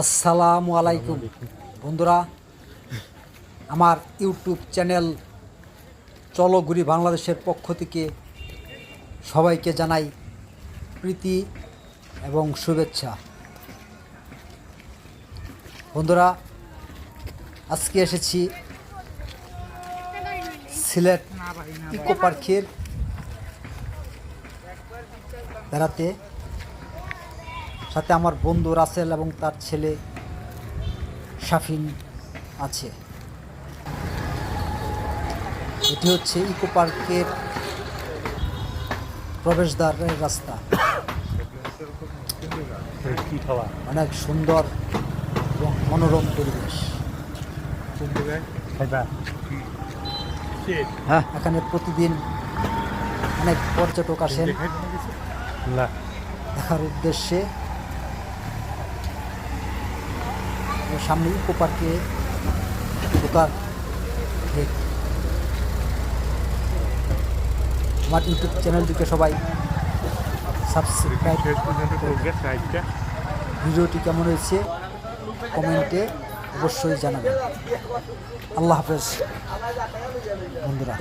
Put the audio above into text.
আসসালামু আলাইকুম বন্ধুরা, আমার ইউটিউব চ্যানেল চলো ঘুরি বাংলাদেশের পক্ষ থেকে সবাইকে জানাই প্রীতি এবং শুভেচ্ছা। বন্ধুরা, আজকে এসেছি সিলেট ইকো পার্কের বেড়াতে। সাথে আমার বন্ধু রাসেল এবং তার ছেলে শাফিন আছে। এটি হচ্ছে ইকো পার্কের প্রবেশদ্বারের রাস্তা। অনেক সুন্দর এবং মনোরম পরিবেশ। হ্যাঁ, এখানে প্রতিদিন অনেক পর্যটক আসেন দেখার উদ্দেশ্যে। সামনে ইকো পার্কে ঢোকার ঠিক। আমার ইউটিউব চ্যানেলটিকে সবাই সাবস্ক্রাইব করবেন। ভিডিওটি কেমন হয়েছে কমেন্টে অবশ্যই জানাবেন। আল্লাহ হাফেজ বন্ধুরা।